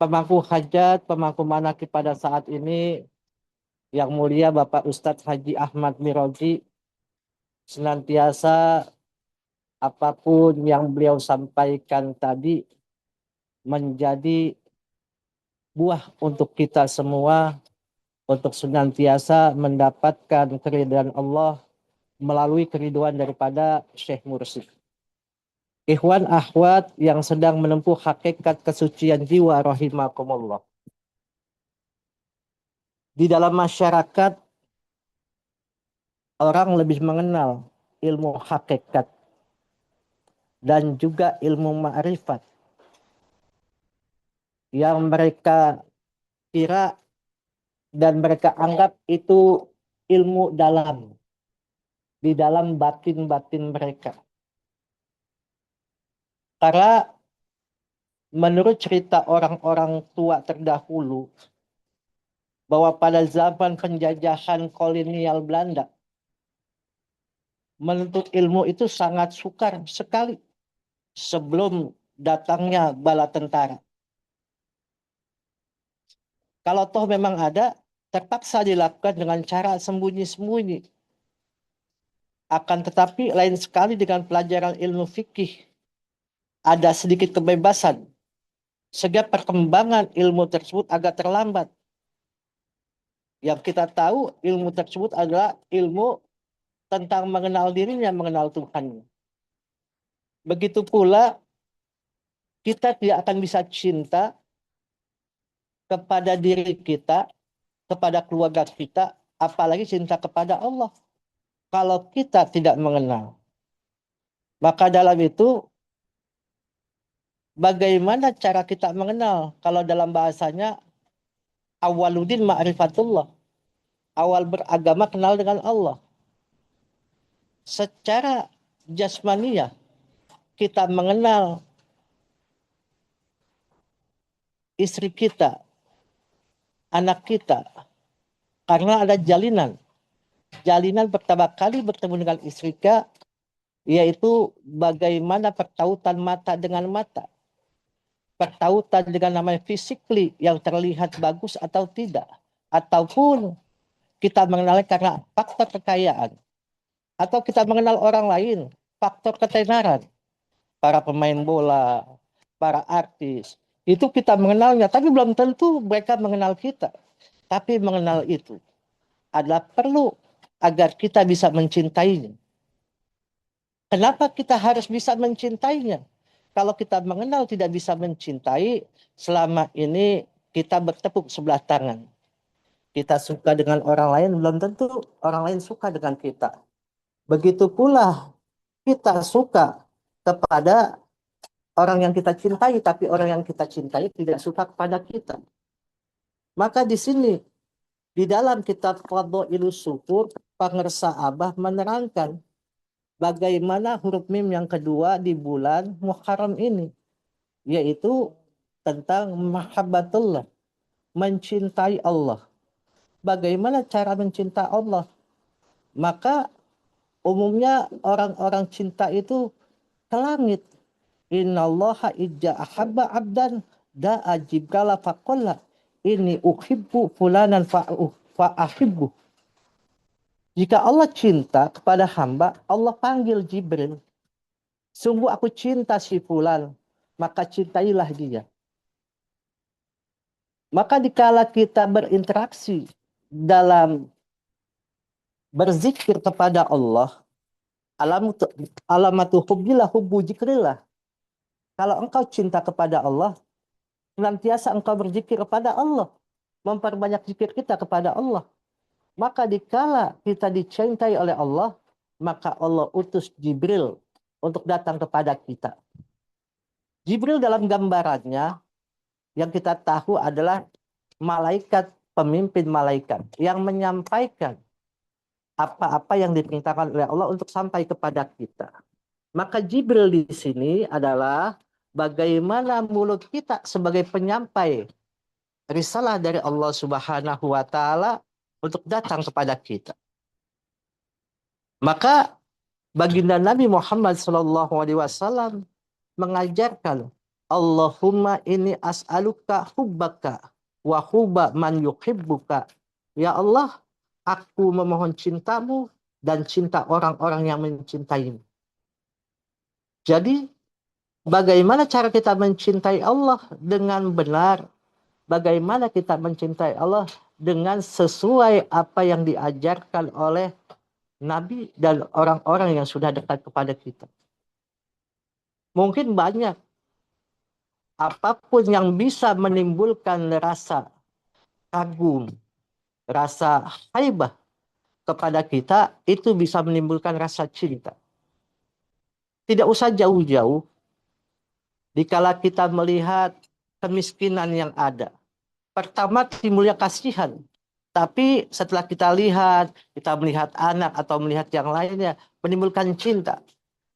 pemangku hajat, pemangku manakib pada saat ini, yang mulia Bapak Ustadz Haji Ahmad Miroji, senantiasa apapun yang beliau sampaikan tadi menjadi buah untuk kita semua, untuk senantiasa mendapatkan keridhaan Allah melalui keriduan daripada Syekh Mursi. Ikhwan akhwat yang sedang menempuh hakikat kesucian jiwa rahimakumullah. Di dalam masyarakat, orang lebih mengenal ilmu hakikat dan juga ilmu ma'rifat yang mereka kira dan mereka anggap itu ilmu dalam di dalam batin-batin mereka. Karena menurut cerita orang-orang tua terdahulu bahwa pada zaman penjajahan kolonial Belanda, menuntut ilmu itu sangat sukar sekali sebelum datangnya bala tentara. Kalau toh memang ada, terpaksa dilakukan dengan cara sembunyi-sembunyi. Akan tetapi lain sekali dengan pelajaran ilmu fikih, ada sedikit kebebasan, sehingga perkembangan ilmu tersebut agak terlambat. Yang kita tahu ilmu tersebut adalah ilmu tentang mengenal dirinya, mengenal Tuhan. Begitu pula kita tidak akan bisa cinta kepada diri kita, kepada keluarga kita, apalagi cinta kepada Allah. Kalau kita tidak mengenal. Maka dalam itu, bagaimana cara kita mengenal? Kalau dalam bahasanya, awaludin ma'rifatullah. Awal beragama kenal dengan Allah. Secara jasmaniah, kita mengenal istri kita, anak kita, karena ada jalinan. Jalinan pertama kali bertemu dengan istri kita, yaitu bagaimana pertautan mata dengan mata. Pertautan dengan namanya physically yang terlihat bagus atau tidak. Ataupun kita mengenalnya karena faktor kekayaan. Atau kita mengenal orang lain, faktor ketenaran. Para pemain bola, para artis. Itu kita mengenalnya, tapi belum tentu mereka mengenal kita. Tapi mengenal itu adalah perlu agar kita bisa mencintainya. Kenapa kita harus bisa mencintainya? Kalau kita mengenal tidak bisa mencintai, selama ini kita bertepuk sebelah tangan. Kita suka dengan orang lain, belum tentu orang lain suka dengan kita. Begitu pula kita suka kepada orang yang kita cintai, tapi orang yang kita cintai tidak suka kepada kita. Maka di sini, di dalam kitab Fadhailus Syukur, Pangersa Abah menerangkan bagaimana huruf mim yang kedua di bulan Muharram ini, yaitu tentang mahabbatullah, mencintai Allah. Bagaimana cara mencintai Allah? Maka umumnya orang-orang cinta itu ke langit. Innallaha ijja ahabba abdan da'a jibrala faqala ini uhibbu fulanan fa'ahibbu. Jika Allah cinta kepada hamba, Allah panggil Jibril. Sungguh aku cinta si fulan, maka cintailah dia. Maka dikala kita berinteraksi dalam berzikir kepada Allah, alamatu hubbillah hubbu zikrillah. Kalau engkau cinta kepada Allah, senantiasa engkau berzikir kepada Allah, memperbanyak zikir kita kepada Allah. Maka dikala kita dicintai oleh Allah, maka Allah utus Jibril untuk datang kepada kita. Jibril dalam gambarannya yang kita tahu adalah malaikat, pemimpin malaikat yang menyampaikan apa-apa yang diperintahkan oleh Allah untuk sampai kepada kita. Maka Jibril di sini adalah bagaimana mulut kita sebagai penyampai risalah dari Allah Subhanahu wa taala untuk datang kepada kita. Maka baginda Nabi Muhammad SAW mengajarkan Allahumma inni as'aluka hubbaka wa hubba man yuhibbuka. Ya Allah, aku memohon cintamu dan cinta orang-orang yang mencintaimu. Jadi, bagaimana cara kita mencintai Allah dengan benar? Bagaimana kita mencintai Allah dengan sesuai apa yang diajarkan oleh Nabi dan orang-orang yang sudah dekat kepada kita. Mungkin banyak apapun yang bisa menimbulkan rasa kagum, rasa haibah kepada kita, itu bisa menimbulkan rasa cinta. Tidak usah jauh-jauh, dikala kita melihat kemiskinan yang ada. Pertama timbulnya kasihan, tapi setelah kita melihat anak atau melihat yang lainnya, menimbulkan cinta.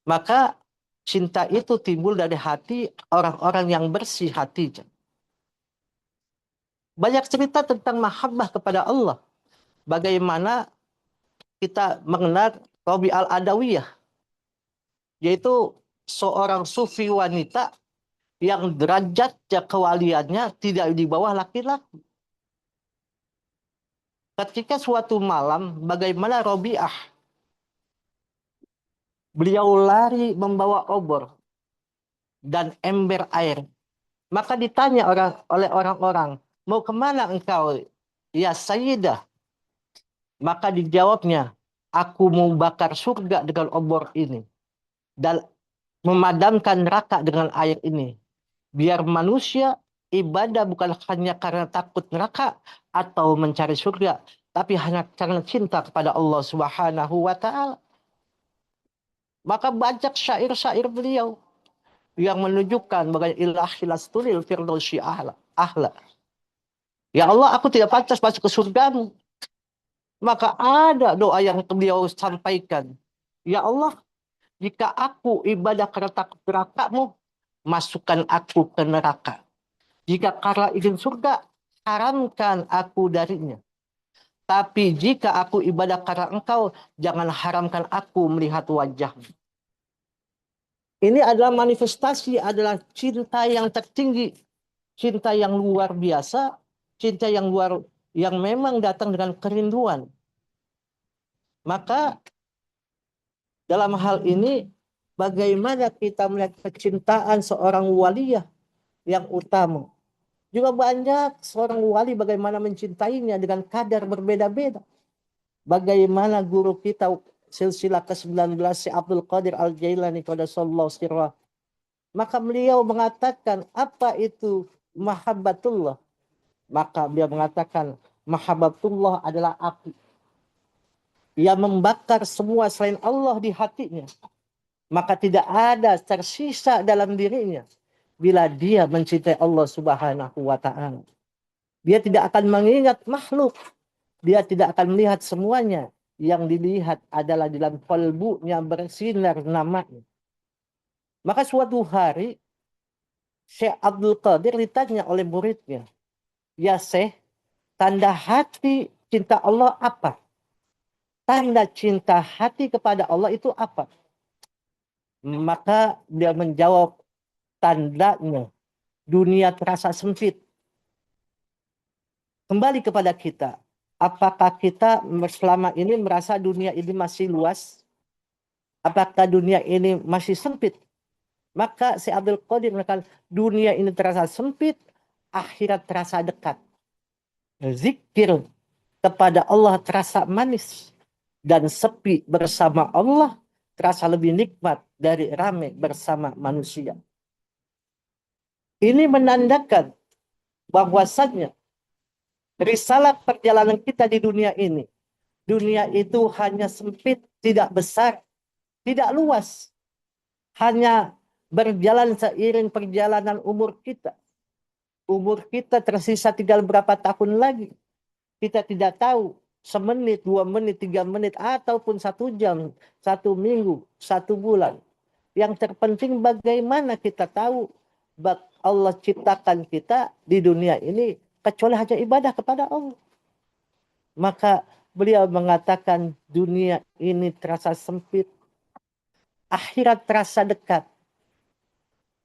Maka cinta itu timbul dari hati orang-orang yang bersih hatinya. Banyak cerita tentang mahabbah kepada Allah. Bagaimana kita mengenal Rabi al-Adawiyah, yaitu seorang sufi wanita yang derajatnya kewaliannya tidak di bawah laki-laki. Ketika suatu malam, bagaimana Robiah, beliau lari membawa obor dan ember air. Maka ditanya oleh orang-orang, mau kemana engkau, ya Sayyidah? Maka dijawabnya, aku mau bakar surga dengan obor ini dan memadamkan neraka dengan air ini. Biar manusia ibadah bukan hanya karena takut neraka atau mencari surga, tapi hanya karena cinta kepada Allah Subhanahu wa taala. Maka banyak syair-syair beliau yang menunjukkan bagaimana ilahilas tulil firdausi ahla. Ya Allah, aku tidak pantas masuk ke surgamu. Maka ada doa yang beliau sampaikan. Ya Allah, jika aku ibadah karena takut nerakamu, masukkan aku ke neraka. Jika karena ingin surga, haramkan aku darinya. Tapi jika aku ibadah karena engkau, jangan haramkan aku melihat wajahmu. Ini adalah manifestasi, adalah cinta yang tertinggi. Cinta yang luar biasa, cinta yang memang datang dengan kerinduan. Maka dalam hal ini, bagaimana kita melihat kecintaan seorang waliyah yang utama. Juga banyak seorang wali bagaimana mencintainya dengan kadar berbeda-beda. Bagaimana guru kita silsilah ke-19 si Abdul Qadir Al-Jailani qaddasallahu sirrah. Maka beliau mengatakan, apa itu mahabbatullah? Maka beliau mengatakan, mahabbatullah adalah api yang membakar semua selain Allah di hatinya. Maka tidak ada tersisa dalam dirinya bila dia mencintai Allah Subhanahu wa taala. Dia tidak akan mengingat makhluk. Dia tidak akan melihat semuanya. Yang dilihat adalah dalam kalbunya bersinar namanya. Maka suatu hari Syekh Abdul Qadir ditanya oleh muridnya, ya Syekh, tanda hati cinta Allah apa? Tanda cinta hati kepada Allah itu apa? Maka dia menjawab, tandanya dunia terasa sempit. Kembali kepada kita. Apakah kita selama ini merasa dunia ini masih luas? Apakah dunia ini masih sempit? Maka si Abdul Qadir mengatakan, dunia ini terasa sempit, akhirat terasa dekat. Zikir kepada Allah terasa manis. Dan sepi bersama Allah terasa lebih nikmat dari ramai bersama manusia. Ini menandakan bahwasannya risalah perjalanan kita di dunia ini. Dunia itu hanya sempit, tidak besar, tidak luas. Hanya berjalan seiring perjalanan umur kita. Umur kita tersisa tinggal berapa tahun lagi. Kita tidak tahu. Semenit, 2 menit, 3 menit, ataupun 1 jam, 1 minggu, 1 bulan. Yang terpenting bagaimana kita tahu Allah ciptakan kita di dunia ini kecuali hanya ibadah kepada Allah. Maka beliau mengatakan dunia ini terasa sempit, akhirat terasa dekat.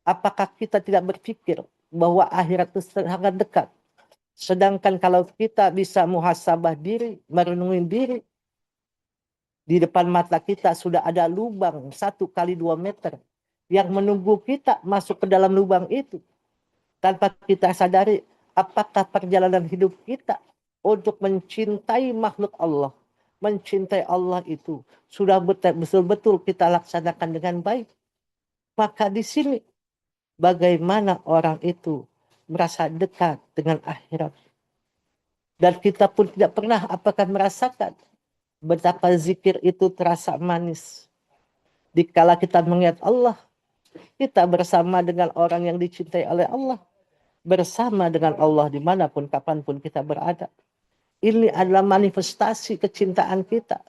Apakah kita tidak berpikir bahwa akhirat itu sangat dekat? Sedangkan kalau kita bisa muhasabah diri, merenungi diri, di depan mata kita sudah ada lubang 1 kali 2 meter yang menunggu kita masuk ke dalam lubang itu. Tanpa kita sadari apakah perjalanan hidup kita untuk mencintai makhluk Allah, mencintai Allah itu sudah betul-betul kita laksanakan dengan baik. Maka di sini bagaimana orang itu merasa dekat dengan akhirat. Dan kita pun tidak pernah apakah merasakan betapa zikir itu terasa manis. Dikala kita mengingat Allah, kita bersama dengan orang yang dicintai oleh Allah. Bersama dengan Allah dimanapun, kapanpun kita berada. Ini adalah manifestasi kecintaan kita.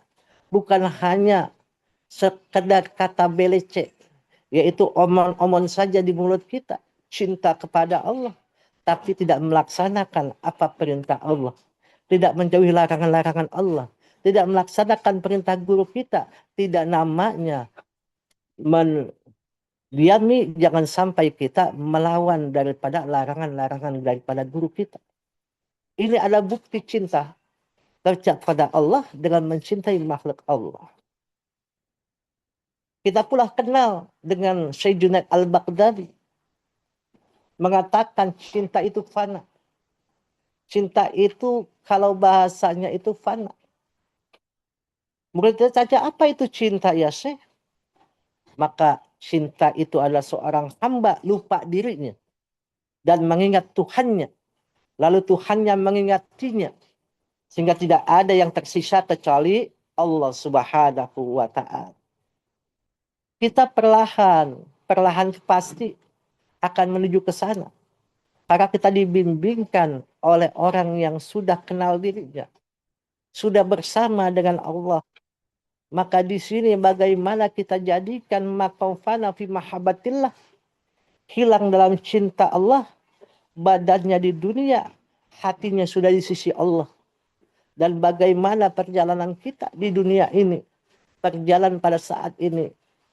Bukan hanya sekedar kata belece, yaitu omong-omong saja di mulut kita. Cinta kepada Allah, tapi tidak melaksanakan apa perintah Allah. Tidak menjauhi larangan-larangan Allah. Tidak melaksanakan perintah guru kita. Tidak namanya diami, jangan sampai kita melawan daripada larangan-larangan daripada guru kita. Ini adalah bukti cinta kepada Allah dengan mencintai makhluk Allah. Kita pula kenal dengan Syekh Junaid Al-Baghdadi mengatakan cinta itu fana. Cinta itu kalau bahasanya itu fana. Mungkin saja apa itu cinta ya Syekh? Maka cinta itu adalah seorang hamba lupa dirinya dan mengingat Tuhannya. Lalu Tuhannya mengingatinya. Sehingga tidak ada yang tersisa kecuali Allah Subhanahu wa Ta'ala. Kita perlahan pasti akan menuju ke sana. Karena kita dibimbingkan oleh orang yang sudah kenal dirinya. Sudah bersama dengan Allah. Maka di sini bagaimana kita jadikan maqafana fi mahabbatillah. Hilang dalam cinta Allah. Badannya di dunia. Hatinya sudah di sisi Allah. Dan bagaimana perjalanan kita di dunia ini. Perjalanan pada saat ini.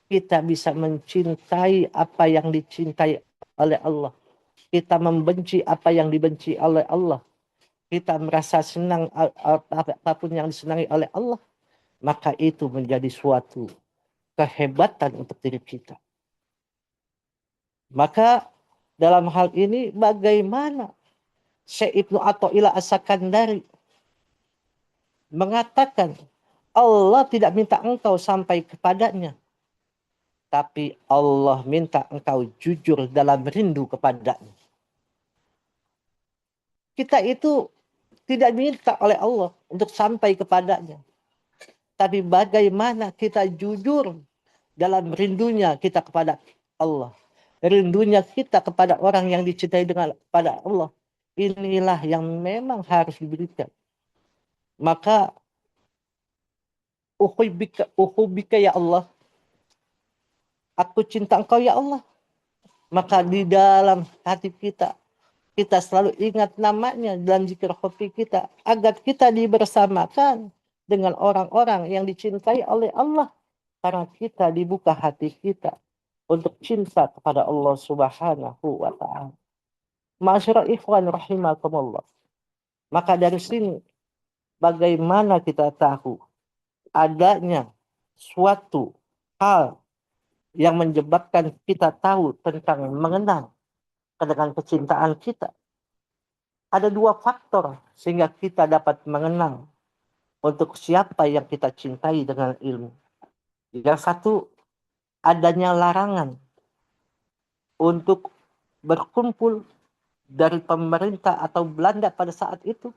Kita bisa mencintai apa yang dicintai oleh Allah. Kita membenci apa yang dibenci oleh Allah. Kita merasa senang apapun yang disenangi oleh Allah. Maka itu menjadi suatu kehebatan untuk diri kita. Maka dalam hal ini bagaimana Syekh Ibnu Athaillah As-Sakandari mengatakan Allah tidak minta engkau sampai kepadanya. Tapi Allah minta engkau jujur dalam rindu kepadanya. Kita itu tidak minta oleh Allah untuk sampai kepadanya. Tapi bagaimana kita jujur dalam rindunya kita kepada Allah. Rindunya kita kepada orang yang dicintai dengan pada Allah. Inilah yang memang harus diberikan. Maka uhubika ya Allah. Aku cinta engkau ya Allah. Maka di dalam hati kita selalu ingat namanya dalam zikir khofi kita. Agar kita dibersamakan dengan orang-orang yang dicintai oleh Allah. Karena kita dibuka hati kita untuk cinta kepada Allah Subhanahu wa Ta'ala. Ma'asyiral ikhwan rahimakumullah. Maka dari sini bagaimana kita tahu adanya suatu hal yang menyebabkan kita tahu tentang mengenal dengan kecintaan kita. Ada 2 faktor sehingga kita dapat mengenal untuk siapa yang kita cintai dengan ilmu. Yang satu, adanya larangan untuk berkumpul dari pemerintah atau Belanda pada saat itu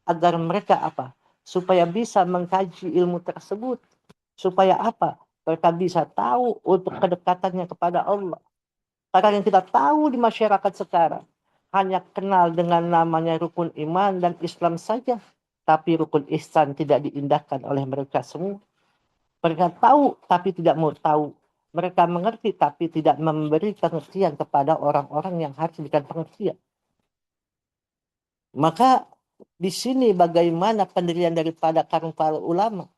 agar mereka apa? Supaya bisa mengkaji ilmu tersebut. Supaya apa? Mereka bisa tahu untuk kedekatannya kepada Allah. Karena yang kita tahu di masyarakat sekarang hanya kenal dengan namanya rukun iman dan Islam saja. Tapi rukun ihsan tidak diindahkan oleh mereka semua. Mereka tahu tapi tidak mau tahu. Mereka mengerti tapi tidak memberi pengertian kepada orang-orang yang harus diberikan pengertian. Maka di sini bagaimana pendirian daripada para ulama.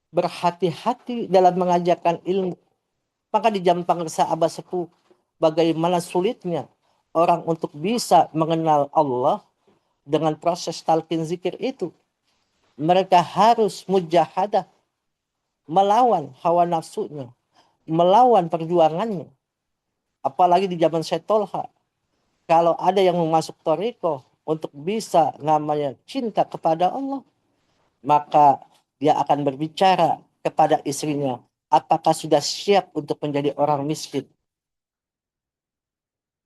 Berhati-hati dalam mengajarkan ilmu. Maka di Jampang Resa Abah Sepuh bagaimana sulitnya orang untuk bisa mengenal Allah dengan proses talqin zikir itu. Mereka harus mujahadah, melawan hawa nafsunya, melawan perjuangannya. Apalagi di zaman Syekh Tolha, kalau ada yang masuk toriko untuk bisa namanya cinta kepada Allah, maka dia akan berbicara kepada istrinya, apakah sudah siap untuk menjadi orang miskin?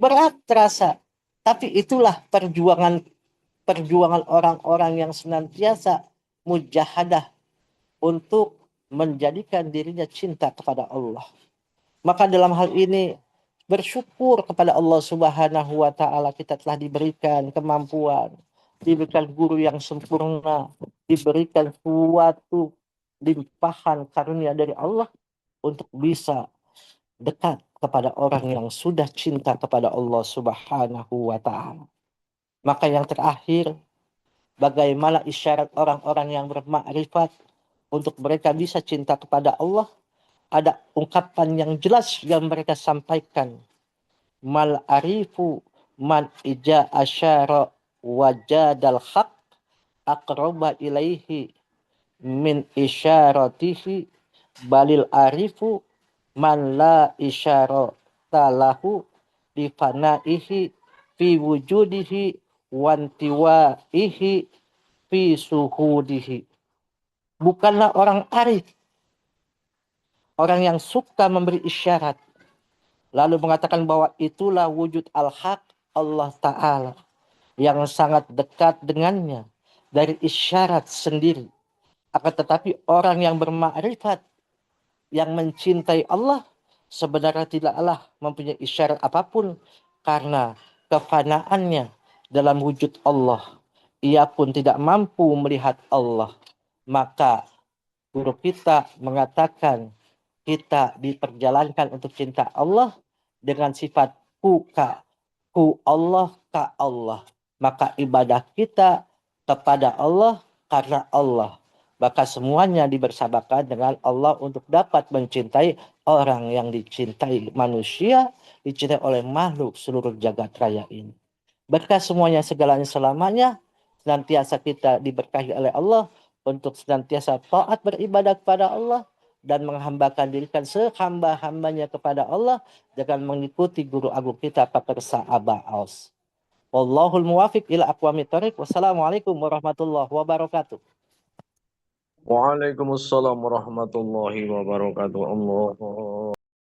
Berat terasa, tapi itulah perjuangan orang-orang yang senantiasa mujahadah untuk menjadikan dirinya cinta kepada Allah. Maka dalam hal ini bersyukur kepada Allah Subhanahu wa taala, kita telah diberikan kemampuan, diberikan guru yang sempurna, diberikan suatu limpahan karunia dari Allah untuk bisa dekat kepada orang yang sudah cinta kepada Allah Subhanahu wa taala. Maka yang terakhir, bagaimana isyarat orang-orang yang bermakrifat untuk mereka bisa cinta kepada Allah? Ada ungkapan yang jelas yang mereka sampaikan. Mal arifu man ija asyara wajadal haq aqraba ilaihi min isyaratihi balil arifu man la isyarata lahu di fanaihi fi wujudihi wantiwaihi fi suhudihi. Bukanlah orang arif, orang yang suka memberi isyarat, lalu mengatakan bahwa itulah wujud al-haq Allah Ta'ala yang sangat dekat dengannya dari isyarat sendiri. Akan tetapi orang yang bermakrifat, yang mencintai Allah, sebenarnya tidaklah mempunyai isyarat apapun karena kefanaannya dalam wujud Allah. Ia pun tidak mampu melihat Allah. Maka guru kita mengatakan kita diperjalankan untuk cinta Allah dengan sifat ku Allah ka Allah. Maka ibadah kita kepada Allah karena Allah. Maka semuanya dibersamakan dengan Allah untuk dapat mencintai orang yang dicintai manusia, dicintai oleh makhluk seluruh jagat raya ini. Berkah semuanya segalanya selamanya, senantiasa kita diberkahi oleh Allah untuk senantiasa taat beribadah kepada Allah dan menghambakan dirikan sehamba-hambanya kepada Allah dengan mengikuti guru agung kita Pak Persa Aba Aus. Wallahul muwafiq ila aqwamit thoriq. Wassalamualaikum warahmatullahi wabarakatuh. Waalaikumsalam warahmatullahi wabarakatuh. Allah